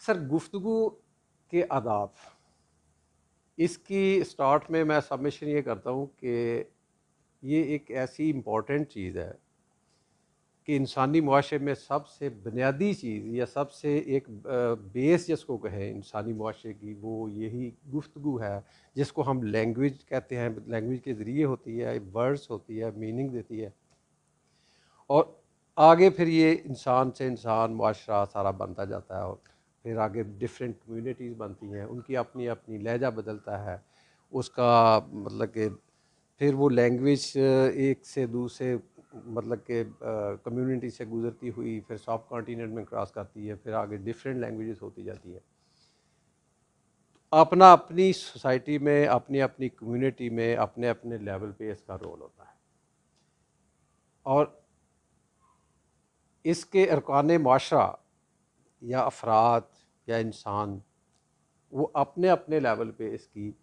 Sir गुफ्तगू के आदाब, इसकी स्टार्ट में मैं सबमिशन ये करता हूँ कि ये एक ऐसी इम्पॉर्टेंट चीज़ है कि इंसानी मुआशरे में सबसे बुनियादी चीज़ या सबसे एक बेस जिसको कहें इंसानी मुआशरे की, वो यही गुफ्तगू है जिसको हम लैंग्वेज कहते हैं। लैंग्वेज के ज़रिए होती है, वर्ड्स होती है, मीनिंग देती है, और आगे फिर ये इंसान से इंसान मुआशरा सारा बनता जाता है, और फिर आगे डिफरेंट कम्युनिटीज़ बनती हैं, उनकी अपनी अपनी लहजा बदलता है उसका, मतलब कि फिर वो लैंग्वेज एक से दूसरे मतलब कि कम्युनिटी से गुजरती हुई फिर सब कॉन्टीनेंट में क्रॉस करती है, फिर आगे डिफरेंट लैंग्वेजेस होती जाती है। अपना अपनी सोसाइटी में, अपनी अपनी कम्युनिटी में, अपने अपने लेवल पे इसका रोल होता है, और इसके अरकान माशरा या अफराद या इंसान, वो अपने अपने लेवल पे इसकी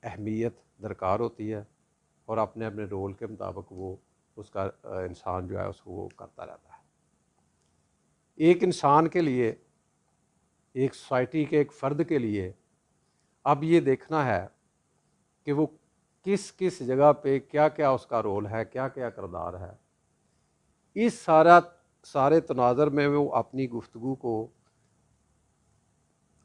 अहमियत दरकार होती है, और अपने अपने रोल के मुताबिक वो उसका इंसान जो है उसको वो करता रहता है। एक इंसान के लिए, एक सोसाइटी के एक फ़र्द के लिए अब ये देखना है कि वो किस किस जगह पे क्या क्या उसका रोल है, क्या क्या किरदार है। इस सारे तनाज़र में वो अपनी गुफ्तगू को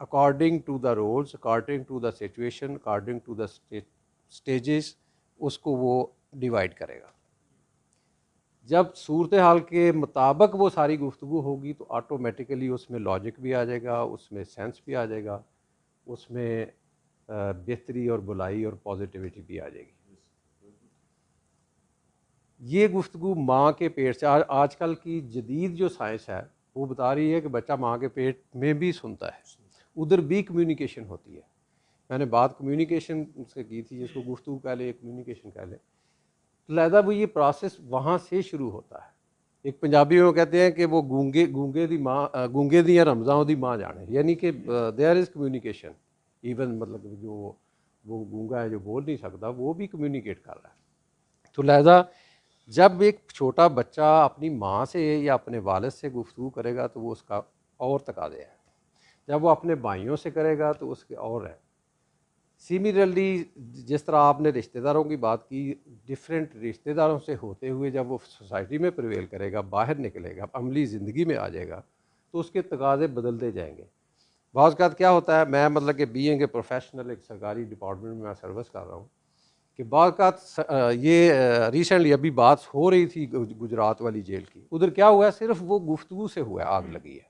according to the roles, according to the situation, according to the stages उसको वो डिवाइड करेगा। जब सूरत हाल के मुताबिक वो सारी गुफ्तगू होगी तो ऑटोमेटिकली उसमें लॉजिक भी आ जाएगा, उसमें सेंस भी आ जाएगा, उसमें बेहतरी और बुलाई और पॉजिटिविटी भी आ जाएगी। ये गुफ्तगू माँ के पेट से, आजकल की जदीद जो साइंस है वो बता रही है कि बच्चा माँ के पेट में भी सुनता है, उधर भी कम्युनिकेशन होती है। मैंने बात कम्युनिकेशन से की थी, जिसको गुफ्तगू कह ले, कम्युनिकेशन कह ले, तो लहदा वो ये प्रोसेस वहाँ से शुरू होता है। एक पंजाबी में कहते हैं कि वो गूंगे दी माँ, गूंगे दी रमज़ां दी माँ जाने, यानी कि देयर इज़ कम्युनिकेशन। इवन मतलब जो वो गूंगा है, जो बोल नहीं सकता, वो भी कम्युनिकेट कर रहा है। तो लहदा जब एक छोटा बच्चा अपनी माँ से या अपने वालिद से गुफ्तगू करेगा तो वो उसका और तकाज़े है, जब वो अपने भाइयों से करेगा तो उसके और है। सिमिलरली जिस तरह आपने रिश्तेदारों की बात की, डिफरेंट रिश्तेदारों से होते हुए जब वो सोसाइटी में प्रिवेल करेगा, बाहर निकलेगा, अमली ज़िंदगी में आ जाएगा, तो उसके तकाज़े बदलते जाएंगे। बाज़ औक़ात क्या होता है, मैं मतलब कि बीइंग के प्रोफेशनल एक सरकारी डिपार्टमेंट में मैं सर्विस कर रहा हूँ, कि बाज़ औक़ात ये रिसेंटली अभी बात हो रही थी गुजरात वाली जेल की, उधर क्या हुआ है, सिर्फ वो गुफ्तगू से हुआ है, आग लगी है।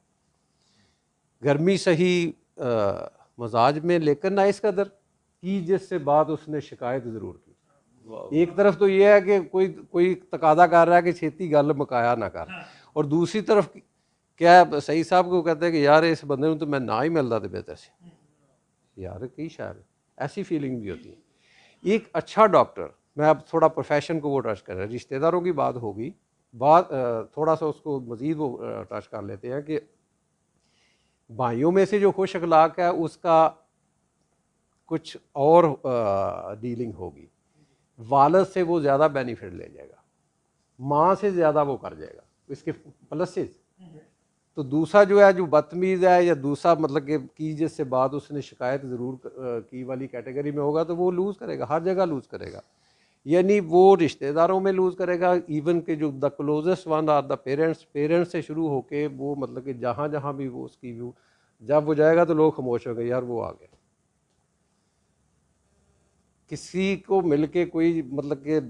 गर्मी सही मजाज में, लेकिन ना इस कदर की जिससे बात उसने शिकायत ज़रूर की। एक तरफ तो ये है कि कोई तकादा कर रहा है कि छेती गल मुकाया ना कर, और दूसरी तरफ क्या सही साहब को कहते हैं कि यार इस बंदे तो मैं ना ही मिलता तो बेहतर से, यार कई शायद ऐसी फीलिंग भी होती है। एक अच्छा डॉक्टर, मैं अब थोड़ा प्रोफेशन को वो टच कर रहा है, रिश्तेदारों की बात होगी, बात थोड़ा सा उसको मज़ीद वो टच कर लेते हैं कि भाइयों में से जो खुश अखलाक है उसका कुछ और डीलिंग होगी, वालद से वो ज़्यादा बेनिफिट ले जाएगा, माँ से ज़्यादा वो कर जाएगा, इसके प्लसेस। तो दूसरा जो है, जो बदतमीज़ है या दूसरा मतलब कि जिससे बात उसने शिकायत ज़रूर की वाली कैटेगरी में होगा, तो वो लूज़ करेगा, हर जगह लूज़ करेगा। यानी वो रिश्तेदारों में लूज़ करेगा, इवन के जो the closest one are the parents से शुरू होके वो मतलब कि जहाँ जहाँ भी वो उसकी व्यू, जब वो जाएगा तो लोग खामोश हो गए, यार वो आ गया। किसी को मिल के कोई मतलब कि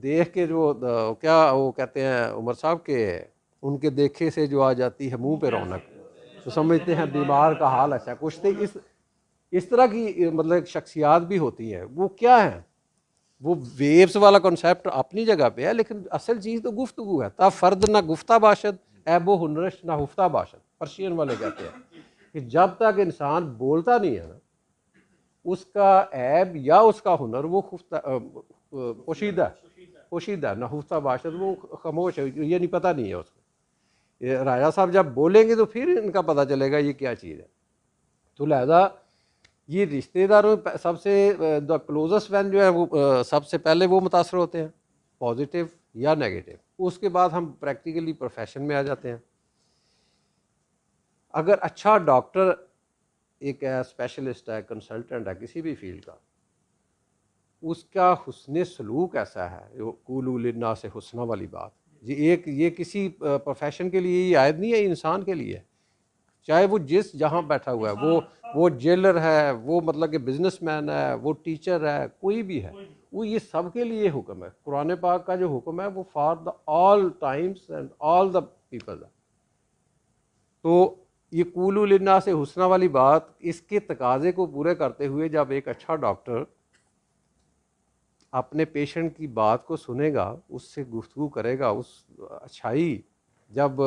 देख के जो क्या वो कहते हैं उमर साहब के, उनके देखे से जो आ जाती है मुंह पे रौनक, तो समझते हैं बीमार का हाल अच्छा। कुछ तो इस तरह की मतलब शख्सियात भी होती हैं। वो क्या है, वो वेव्स वाला कॉन्सेप्ट अपनी जगह पे है, लेकिन असल चीज़ तो गुफ्तगू है। तब फ़र्द ना गुफ्ता बाशद ऐबो हुनरश ना हुफ्ता बाशद, पर्शियन वाले कहते हैं कि जब तक इंसान बोलता नहीं है ना, उसका ऐब या उसका हुनर वो पोशीदा ना हुफ्ता बाशद, वो खामोश है, ये नहीं पता नहीं है उसको। ये राजा साहब जब बोलेंगे तो फिर इनका पता चलेगा ये क्या चीज़ है। तो लिहाजा ये रिश्तेदारों सबसे द क्लोजेस्ट वन जो है वो सबसे पहले वो मुतासर होते हैं, पॉजिटिव या नेगेटिव। उसके बाद हम प्रैक्टिकली प्रोफेशन में आ जाते हैं। अगर अच्छा डॉक्टर एक स्पेशलिस्ट है, कंसल्टेंट है किसी भी फील्ड का, उसका हुस्न सलूक ऐसा है, कूलू लिन्ना से हुस्ना वाली बात, ये किसी प्रोफेशन के लिए ये आयद नहीं है, इंसान के लिए, चाहे वो जिस जहाँ बैठा हुआ है, वो जेलर है, वो मतलब कि बिजनेसमैन है, वो टीचर है, कोई भी है, वो ये सब के लिए हुक्म है। कुरान पाक का जो हुक्म है वो for the all times and all the people है। तो ये कूलू लिन्ना से हुस्ना वाली बात, इसके तकाजे को पूरे करते हुए जब एक अच्छा डॉक्टर अपने पेशेंट की बात को सुनेगा, उससे गुफ्तगू करेगा, उस अच्छाई, जब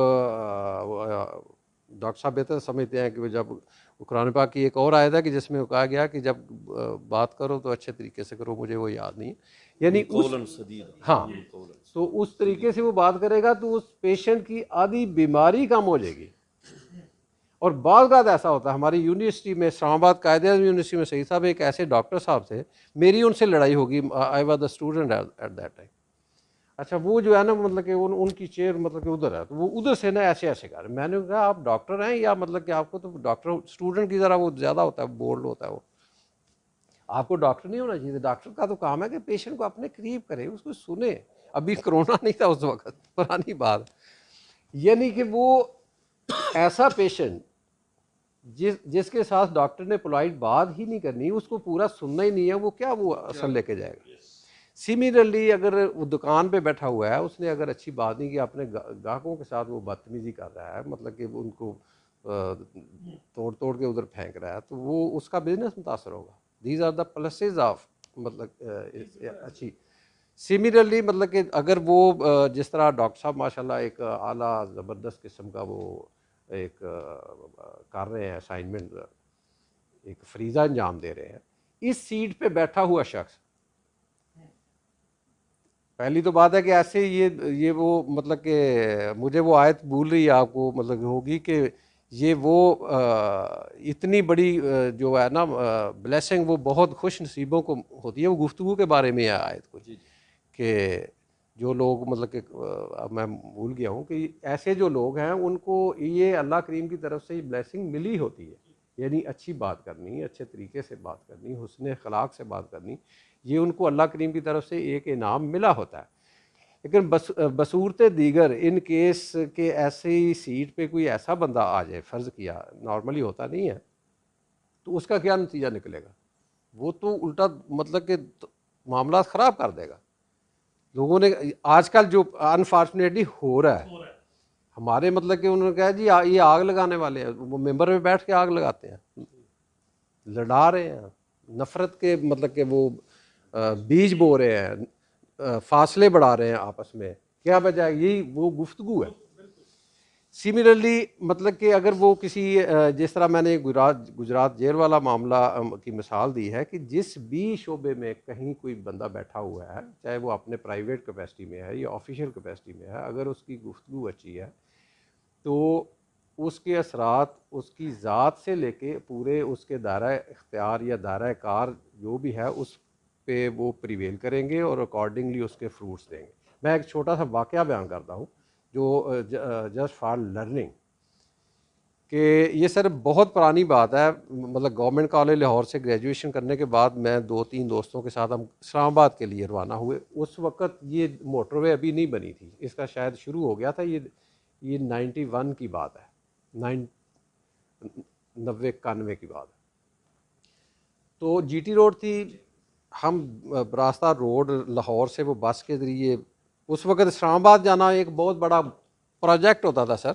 डॉक्टर साहब बेहतर समझते हैं कि जब कुरान पाक की एक और आयत है कि जिसमें कहा गया कि जब बात करो तो अच्छे तरीके से करो, मुझे वो याद नहीं है, यानी हाँ, तो उस तरीके से वो बात करेगा तो उस पेशेंट की आधी बीमारी कम हो जाएगी। और बाद ऐसा होता है, हमारी यूनिवर्सिटी में, इस्लामाबाद कायदे-ए-आज़म यूनिवर्सिटी में सईद साहब एक ऐसे डॉक्टर साहब थे, मेरी उनसे लड़ाई होगी, I was the student at that time. अच्छा, वो जो है ना, मतलब कि उनकी चेयर मतलब कि उधर है, तो वो उधर से ना ऐसे ऐसे कर, मैंने कहा आप डॉक्टर हैं या मतलब कि आपको तो डॉक्टर, स्टूडेंट की ज़रा वो ज़्यादा होता है, बोल्ड होता है वो, आपको डॉक्टर नहीं होना चाहिए। डॉक्टर का तो काम है कि पेशेंट को अपने करीब करे, उसको सुने। अभी कोरोना नहीं था उस वक्त, पुरानी बात, यानी कि वो ऐसा पेशेंट जिसके साथ डॉक्टर ने पोलाइट बात ही नहीं करनी, उसको पूरा सुनना ही नहीं है, वो क्या वो असर लेके जाएगा। सिमिलरली अगर वो दुकान पे बैठा हुआ है, उसने अगर अच्छी बात नहीं की, अपने ग्राहकों के साथ वो बदतमीजी कर रहा है, मतलब कि वो उनको तोड़ तोड़ के उधर फेंक रहा है, तो वो उसका बिजनेस मुतासर होगा। These are the pluses of मतलब अच्छी। सिमिलरली मतलब कि अगर वो जिस तरह डॉक्टर साहब माशाल्लाह एक आला ज़बरदस्त किस्म का वो एक कर रहे हैं असाइनमेंट, एक फरीज़ा अंजाम दे रहे हैं, इस सीट पे बैठा हुआ शख्स, पहली तो बात है कि ऐसे ये वो मतलब कि मुझे वो आयत भूल रही है आपको मतलब होगी कि ये वो इतनी बड़ी जो है ना ब्लेसिंग, वो बहुत खुश नसीबों को होती है, वो गुफ्तगू के बारे में है आयत को, कि जो लोग मतलब कि अब मैं भूल गया हूँ कि ऐसे जो लोग हैं उनको ये अल्लाह करीम की तरफ से ब्लेसिंग मिली होती है, यानी अच्छी बात करनी, अच्छे तरीके से बात करनी, हुस्न अखलाक से बात करनी, ये उनको अल्लाह करीम की तरफ से एक इनाम मिला होता है। लेकिन बसूरत दीगर इन केस के ऐसे ही सीट पे कोई ऐसा बंदा आ जाए, फ़र्ज़ किया, नॉर्मली होता नहीं है, तो उसका क्या नतीजा निकलेगा, वो तो उल्टा मतलब कि मामला ख़राब कर देगा। लोगों ने आजकल जो अनफॉर्चुनेटली हो रहा है, हमारे मतलब कि उन्होंने कहा जी ये आग लगाने वाले हैं, वो मेंबर में बैठ के आग लगाते हैं, लड़ा रहे हैं, नफ़रत के मतलब कि वो बीज बो रहे हैं, फासले बढ़ा रहे हैं आपस में, क्या वजह है, यही वो गुफ्तगू है। सिमिलरली मतलब कि अगर वो किसी जिस तरह मैंने गुजरात जेल वाला मामला की मिसाल दी है कि जिस भी शोबे में कहीं कोई बंदा बैठा हुआ है, चाहे वो अपने प्राइवेट कैपेसिटी में है या ऑफिशियल कैपेसिटी में है, अगर उसकी गुफ्तगू अच्छी है तो उसके असरात उसकी ज़ात से लेके पूरे उसके दायरा इख्तियार या दायरा कार जो भी है उस पे वो प्रिवेल करेंगे और अकॉर्डिंगली उसके फ्रूट्स देंगे। मैं एक छोटा सा वाक़या बयान करता हूँ जो जस्ट फॉर लर्निंग, कि ये सर बहुत पुरानी बात है, मतलब गवर्नमेंट कॉलेज लाहौर से ग्रेजुएशन करने के बाद मैं 2-3 दोस्तों के साथ हम इस्लामाबाद के लिए रवाना हुए। उस वक़्त ये मोटरवे अभी नहीं बनी थी, इसका शायद शुरू हो गया था, ये 91 की बात है, 90-91 की बात है। तो जीटी रोड थी, हम रास्ता रोड लाहौर से वो बस के ज़रिए, उस वक़्त इस्लामाबाद जाना एक बहुत बड़ा प्रोजेक्ट होता था सर।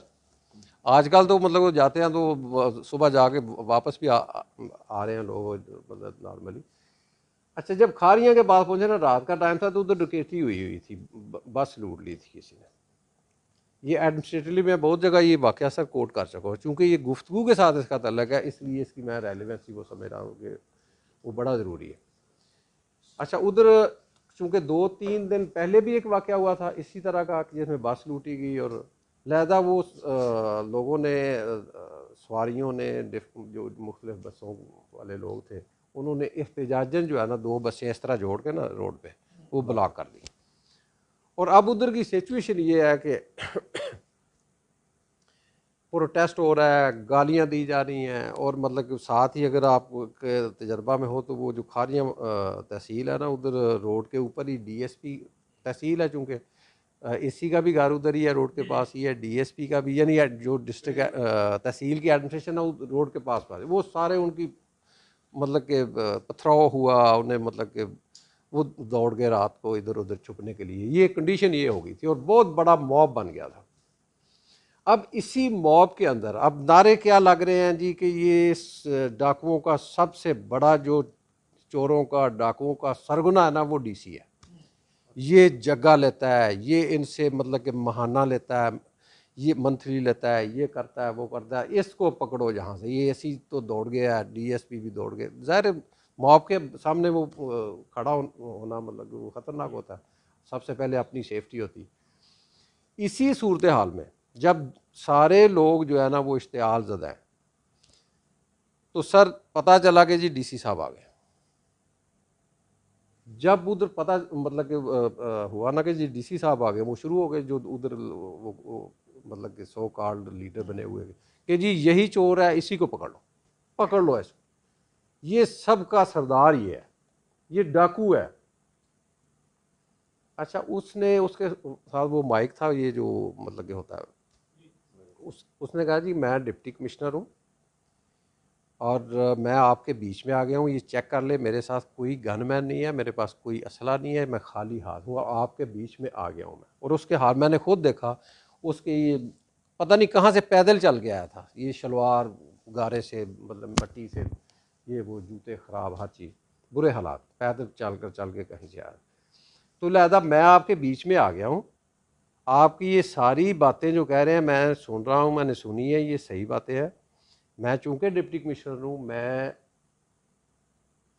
आजकल तो मतलब वो जाते हैं तो सुबह जाके वापस भी आ रहे हैं लोग मतलब नॉर्मली। अच्छा, जब खारियाँ के पास पहुँचे ना, रात का टाइम था, तो उधर डकैती हुई थी, बस लूट ली थी किसी ने। ये एडमिनिस्ट्रेटिवली मैं बहुत जगह ये वाक़या सर कोट कर सका हूँ, चूँकि ये गुफ्तगू के साथ इसका तल्लक है, इसलिए इसकी मैं रेलिवेंसी वो समझ रहा हूँ कि वो बड़ा ज़रूरी है। अच्छा, उधर चूँकि 2-3 दिन पहले भी एक वाक़या हुआ था इसी तरह का, जिसमें बस लूटी गई, और लिहाजा वो लोगों ने सवारियों ने जो मुख्तलिफ बसों वाले लोग थे, उन्होंने एहतजाजन जो है ना 2 बसें इस तरह जोड़ के ना रोड पे वो ब्लॉक कर दी। और अब उधर की सिचुएशन ये है कि प्रोटेस्ट हो रहा है, गालियां दी जा रही हैं, और मतलब कि साथ ही अगर आप के तजर्बा में हो तो वो जो खारियां तहसील है ना, उधर रोड के ऊपर ही डीएसपी तहसील है, चूँकि एसी का भी घर उधर ही है, रोड के पास ही है, डीएसपी का भी, यानी जो डिस्ट्रिक्ट तहसील की एडमिनिस्ट्रेशन है वो रोड के पास पास है, वो सारे उनकी मतलब कि पथराव हुआ उन्हें, मतलब कि वो दौड़ गए रात को इधर उधर छुपने के लिए। ये कंडीशन ये हो गई थी और बहुत बड़ा मॉब बन गया था। अब इसी मॉब के अंदर अब नारे क्या लग रहे हैं जी कि ये डाकुओं का सबसे बड़ा जो चोरों का डाकुओं का सरगना है ना वो डीसी है, ये जगह लेता है, ये इनसे मतलब कि महाना लेता है, ये मंथली लेता है, ये करता है वो करता है, इसको पकड़ो जहाँ से। ये ऐसी तो दौड़ गया, डीएसपी भी दौड़ गए। ज़ाहिर मॉब के सामने वो खड़ा होना मतलब वो ख़तरनाक होता है, सबसे पहले अपनी सेफ्टी होती। इसी सूरत हाल में जब सारे लोग जो है ना वो इश्तिआल ज़दा हैं, तो सर पता चला कि जी डीसी साहब आ गए। जब उधर पता मतलब कि हुआ ना कि जी डीसी साहब आ गए, वो शुरू हो गए जो उधर वो मतलब कि सो कॉल्ड लीडर बने हुए कि जी यही चोर है, इसी को पकड़ लो इसको, ये सब का सरदार ये है, ये डाकू है। अच्छा, उसने उसके साथ वो माइक था, ये जो मतलब कि होता है, उसने कहा जी मैं डिप्टी कमिश्नर हूँ और मैं आपके बीच में आ गया हूँ, ये चेक कर ले, मेरे साथ कोई गनमैन नहीं है, मेरे पास कोई असला नहीं है, मैं खाली हाथ हूँ, आपके बीच में आ गया हूँ मैं। और उसके हाथ मैंने खुद देखा, उसके ये पता नहीं कहाँ से पैदल चल के आया था, ये शलवार गारे से मतलब मट्टी से, ये वो जूते ख़राब, हर चीज़ बुरे हालात, पैदल चल के कहीं से आया। तो लिहाजा मैं आपके बीच में आ गया हूँ, आपकी ये सारी बातें जो कह रहे हैं मैं सुन रहा हूँ, मैंने सुनी है, ये सही बातें हैं। मैं चूँकि डिप्टी कमिश्नर हूँ, मैं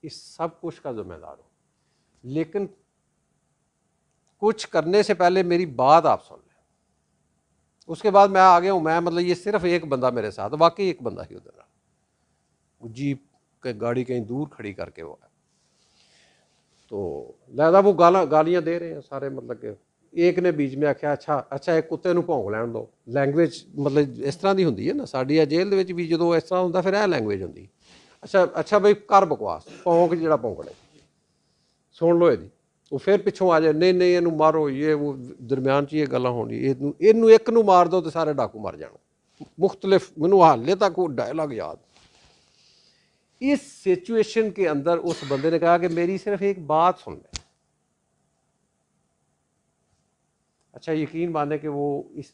इस सब कुछ का जिम्मेदार हूँ, लेकिन कुछ करने से पहले मेरी बात आप सुन लें। उसके बाद मैं आ गया हूँ, मैं मतलब ये सिर्फ एक बंदा मेरे साथ, वाकई एक बंदा ही उधर रहा, जीप के गाड़ी कहीं दूर खड़ी करके वो है। तो लिहाजा वो गालियाँ दे रहे हैं सारे, मतलब कि एक ने बीच में आख्या अच्छा एक कुत्ते ਨੂੰ ਭੌਂਕ ਲੈਣ ਦਿਓ। लैंग्वेज मतलब इस तरह की होंगी है ना, साड़ी जेल ਦੇ ਵਿੱਚ भी जो इस तरह होंगे फिर यह लैंग्वेज होंगी। अच्छा बई कर बकवास, भौंक ਜਿਹੜਾ ਭੌਂਕਣੇ सुन लो ਇਹਦੀ। वो फिर पिछों आ जाए नहीं इनू मारो, ये वो दरम्यान 'ਚ ये गल्लां होनी, इनू एक नू मार दो तो सारे डाकू मर जाण। मुख्तलिफ मैनू हाले तक वो डायलॉग याद। इस सिचुएशन के अंदर उस बंदे ने कहा कि मेरी सिर्फ एक बात सुन ले। अच्छा, यकीन माने कि वो इस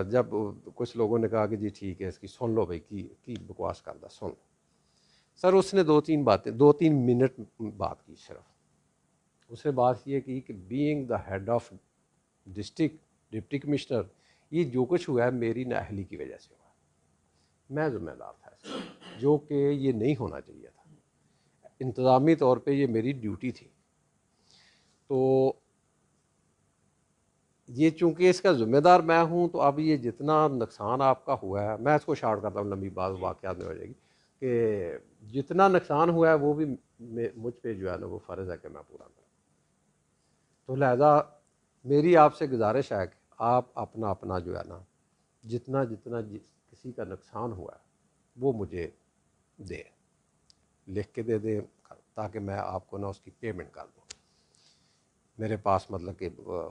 जब कुछ लोगों ने कहा कि जी ठीक है इसकी सुन लो भाई की बकवास करदा सुन। सर उसने 2-3 मिनट बात की सिर्फ। उसने बात ये की कि being the head of district deputy commissioner, ये जो कुछ हुआ है मेरी नाअहली की वजह से हुआ, मैं जिम्मेदार था इसका, जो कि ये नहीं होना चाहिए था। इंतज़ामी तौर पे ये मेरी ड्यूटी थी। तो ये चूँकि इसका ज़िम्मेदार मैं हूँ, तो अब ये जितना नुकसान आपका हुआ है, मैं इसको शार्ट करता हूँ, लंबी बात वाक़यात में हो जाएगी, कि जितना नुकसान हुआ है वो भी मुझ पे जो है ना वो फ़र्ज़ है कि मैं पूरा करूँ। तो लिहाजा मेरी आपसे गुजारिश है कि आप अपना जो है ना जितना किसी का नुकसान हुआ है वो मुझे दे, लिख के दे दें, ताकि मैं आपको ना उसकी पेमेंट कर दूँ। मेरे पास मतलब कि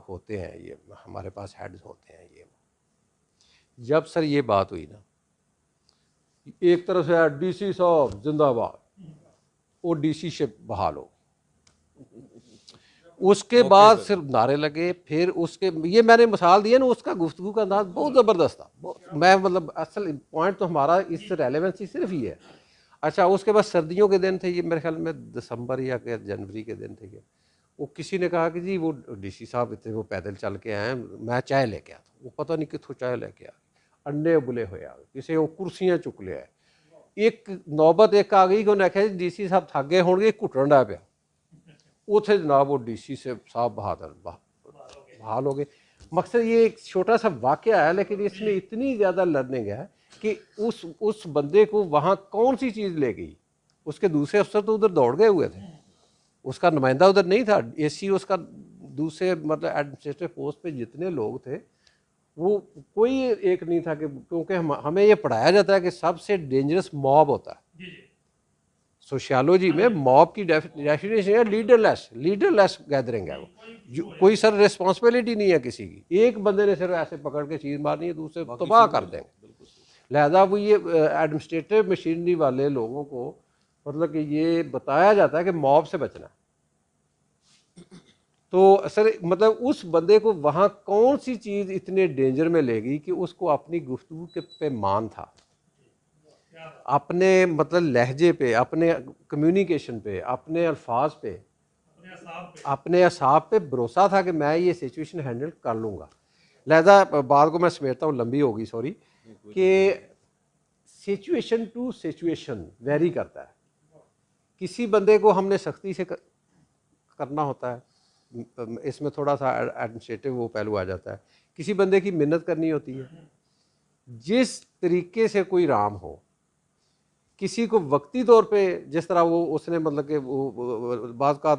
होते हैं, ये हमारे पास हेड्स होते हैं। ये जब सर ये बात हुई ना, एक तरफ से डीसी साहब जिंदाबाद, वो डीसी से बहाल हो, उसके बाद सिर्फ नारे लगे। फिर उसके ये मैंने मिसाल दी है ना, उसका गुफ्तगू का अंदाज बहुत ज़बरदस्त था। मैं मतलब असल पॉइंट तो हमारा इस रेलेवेंसी सिर्फ ये है। अच्छा, उसके बाद सर्दियों के दिन थे, ये मेरे ख्याल में दिसंबर या जनवरी के दिन थे। वो किसी ने कहा कि जी वो डीसी साहब इतने वो पैदल चल के आए, मैं चाय लेके आता। वो पता नहीं कितों चाय लेके आ, अंडे उबले हुए आ, किसी वो कुर्सियाँ चुक लिया। एक नौबत एक आ गई कि उन्हें आख्या डीसी साहब थक गए होंगे, घुटन डा पिया। उथे जनाब वो डीसी से साहब बहाल हो गए। मकसद ये एक छोटा सा वाक़या है, लेकिन इसमें इतनी ज़्यादा लर्निंग है कि उस बंदे को वहाँ कौन सी चीज़ ले गई। उसके दूसरे अफसर तो उधर दौड़ गए हुए थे, उसका नुमाइंदा उधर नहीं था, एसी उसका दूसरे मतलब एडमिनिस्ट्रेटिव पोस्ट पे जितने लोग थे वो कोई एक नहीं था कि, क्योंकि हमें ये पढ़ाया जाता है कि सबसे डेंजरस मॉब होता है। सोशियोलॉजी में मॉब की डेफिनेशन है लीडरलेस गैदरिंग है वो, कोई सर रिस्पॉन्सिबिलिटी नहीं है किसी की, एक बंदे ने सिर्फ ऐसे पकड़ के चीज़ मारनी है, दूसरे तबाह कर देंगे। लिहाजा वो ये एडमिनिस्ट्रेटिव मशीनरी वाले लोगों को मतलब कि ये बताया जाता है कि मॉब से बचना है। तो सर मतलब उस बंदे को वहाँ कौन सी चीज़ इतने डेंजर में लेगी कि उसको अपनी गुफ्तगू के पे मान था, अपने मतलब लहजे पे, अपने कम्युनिकेशन पे, अपने अल्फाज पे, अपने असाब पे भरोसा था कि मैं ये सिचुएशन हैंडल कर लूँगा। लिहाजा बात को मैं समेटता हूँ, लंबी होगी सॉरी, कि सिचुएशन टू सिचुएशन वेरी करता है। किसी बंदे को हमने सख्ती से करना होता है, इसमें थोड़ा सा एडमिनिस्ट्रेटिव वो पहलू आ जाता है। किसी बंदे की मिन्नत करनी होती है, जिस तरीके से कोई राम हो। किसी को वक्ती तौर पे जिस तरह वो उसने मतलब कि वो बाज़ का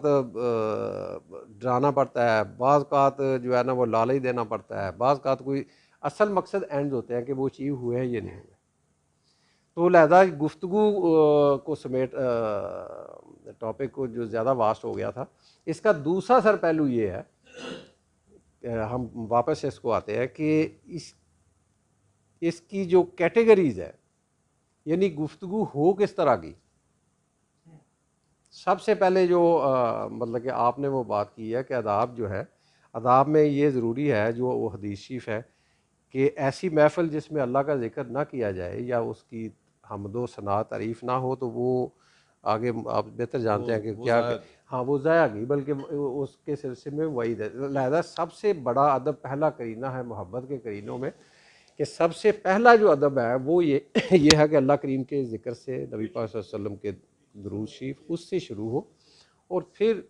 डराना पड़ता है, बाज़ का जो है ना वो लालच देना पड़ता है, बाज़ का कोई असल मकसद एंड होते हैं कि वो अचीव हुए हैं ये नहीं हुए। तो लिहाजा गुफ्तगू को समेट टॉपिक को जो ज़्यादा वास्ट हो गया था, इसका दूसरा सर पहलू ये है, हम वापस इसको आते हैं कि इसकी जो कैटेगरीज है, यानी गुफ्तगू हो किस तरह की। सबसे पहले जो मतलब कि आपने वो बात की है कि अदाब जो है, अदाब में ये ज़रूरी है जो वो हदीस शरीफ है कि ऐसी महफ़िल जिसमें अल्लाह का जिक्र ना किया जाए या उसकी हमदो सना तारीफ़ ना हो, तो वो आगे आप बेहतर जानते हैं कि क्या, हाँ वो ज़ाया, बल्कि उसके सिलसिले में वही है। लिहाजा सबसे बड़ा अदब पहला करीना है मोहब्बत के करीनों में, कि सबसे पहला जो अदब है वो ये है कि अल्लाह करीम के ज़िक्र से, नबी पाक सल्लल्लाहु अलैहि वसल्लम के दुरूद शरीफ उससे शुरू हो, और फिर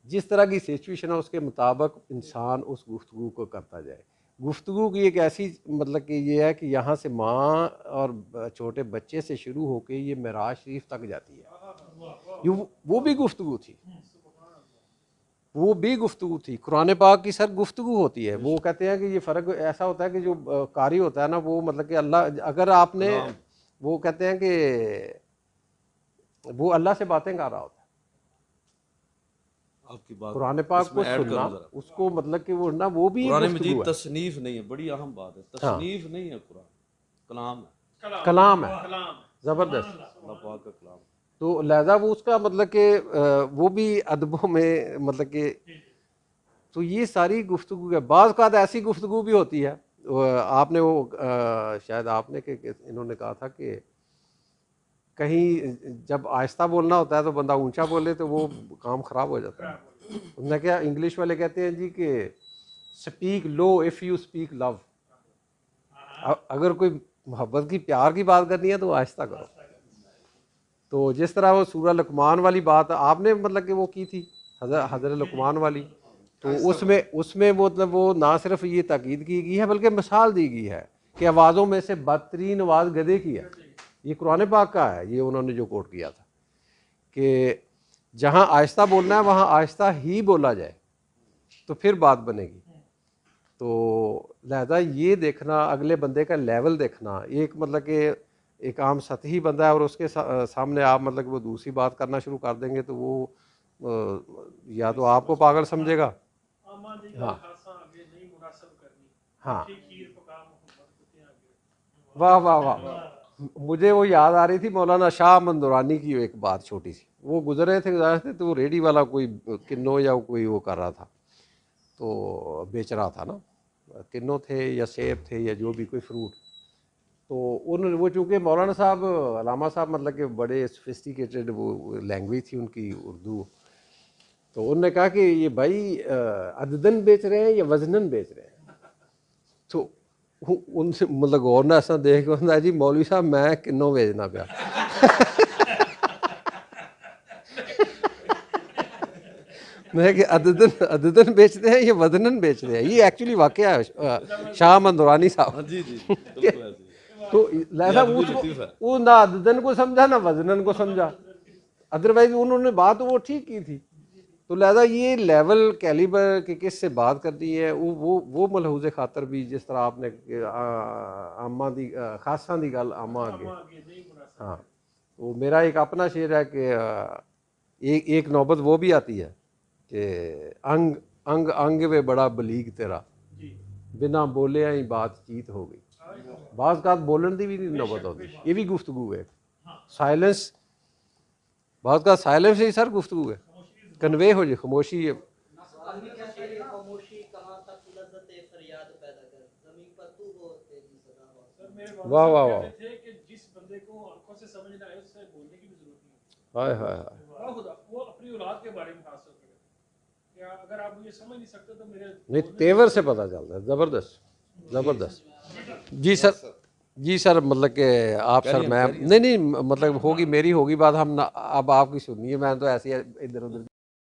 जिस तरह की सिचुएशन है उसके मुताबिक इंसान उस गुफ्तगू को करता जाए। गुफ्तगू की एक ऐसी मतलब कि ये है कि यहाँ से माँ और छोटे बच्चे से शुरू होकर ये मेराज शरीफ तक जाती है। ये वो भी गुफ्तगू थी, वो भी गुफ्तगू थी। कुरान पाक की सर गुफ्तगू होती है। वो कहते हैं कि ये फ़र्क ऐसा होता है कि जो कारी होता है ना, वो मतलब कि अल्लाह, अगर आपने, वो कहते हैं कि वो अल्लाह से बातें कर रहा होता है। आपकी बात कुरान पाक को सुनना, उसको मतलब कि वो ना, वो भी कुरान मजीद तसनीफ नहीं है, बड़ी अहम बात है, तसनीफ नहीं है, कुरान कलाम है, कलाम है, ज़बरदस्त अल्लाह पाक का कलाम। तो लिहाजा वो उसका मतलब कि वो भी अदबों में मतलब कि, तो ये सारी गुफ्तगू है। बाज़ का ऐसी गुफ्तगू भी होती है, आपने वो शायद आपने के इन्होंने कहा था कि कहीं जब आहिस्ता बोलना होता है तो बंदा ऊंचा बोले तो वो काम ख़राब हो जाता है। उन्होंने क्या, इंग्लिश वाले कहते हैं जी कि speak low if you speak love. अगर कोई मोहब्बत की, प्यार की बात करनी है तो आहिस्ता करो। तो जिस तरह वो सूरह लुकमान वाली बात आपने मतलब कि वो की थी, हज़रत लुकमान वाली, तो उसमें मतलब वो ना सिर्फ ये ताकीद की गई है बल्कि मिसाल दी गई है कि आवाज़ों में से बदतरीन आवाज़ गधे की है। ये कुरान पाक का है, ये उन्होंने जो कोट किया था कि जहाँ आहिस्ता बोलना है वहाँ आहिस्ता ही बोला जाए तो फिर बात बनेगी। तो लिहाजा ये देखना, अगले बंदे का लेवल देखना, एक मतलब कि एक आम सतही बंदा है और उसके सामने आप मतलब कि वो दूसरी बात करना शुरू कर देंगे तो वो या तो आपको पागल समझेगा, हाँ हाँ, वाह वाह वाह। मुझे वो याद आ रही थी मौलाना शाह अहमद दुरानी की एक बात छोटी सी। वो गुजरे थे तो वो रेडी वाला कोई किन्नो या कोई वो कर रहा था, तो बेच रहा था ना, किन्नो थे या सेब थे या जो भी कोई फ्रूट। तो उन वो चूँकि मौलाना साहब, अलामा साहब मतलब कि बड़े सोफिस्टिकेटेड वो लैंग्वेज थी उनकी उर्दू, तो उन्होंने कहा कि ये भाई अददन बेच रहे हैं या वजनन बेच रहे हैं। तो उनसे मतलब गौर ना ऐसा देख के कहता जी मौलवी साहब मैं किन्नों बेचना पाया। मैं कि अददन बेचते हैं या वजनन बेचते हैं। ये एक्चुअली वाकया है शाह अहमद दुरानी साहब। तो लिहाजा वो ना अददन को समझा ना वजनन को समझा, अदरवाइज उन्होंने बात वो ठीक की थी तो लिहाजा ये लेवल कैलिबर के किस से बात करनी है वो मलहूज़ खातर भी जिस तरह आपने आमा दी खासा दी गल आमा आगे हाँ वो मेरा एक अपना शेर है कि एक नौबत वो भी आती है कि अंग अंग अंग वे बड़ा बलीग तेरा बिना बोले ही बातचीत हो गई बाज़ बात बोलन की भी नहीं नौबत होती ये भी गुफ्तगू है साइलेंस बाज़ का साइलेंस ही सर गुफ्तगू है कन्वे हो जाए खामोशी है वाह वाह वाह जिस बंदे को आंखों से समझ ना आए उससे बोलने की भी जरूरत नहीं हाय हाय हाय वो अपनी औलाद के बारे में खास कर क्या अगर आप मुझे समझ नहीं सकते तो मेरे नहीं तेवर से पता चलता है ज़बरदस्त ज़बरदस्त जी सर मतलब कि आप सर मैं नहीं मतलब होगी मेरी होगी बात हम ना अब आपकी सुनिए मैं तो ऐसे इधर उधर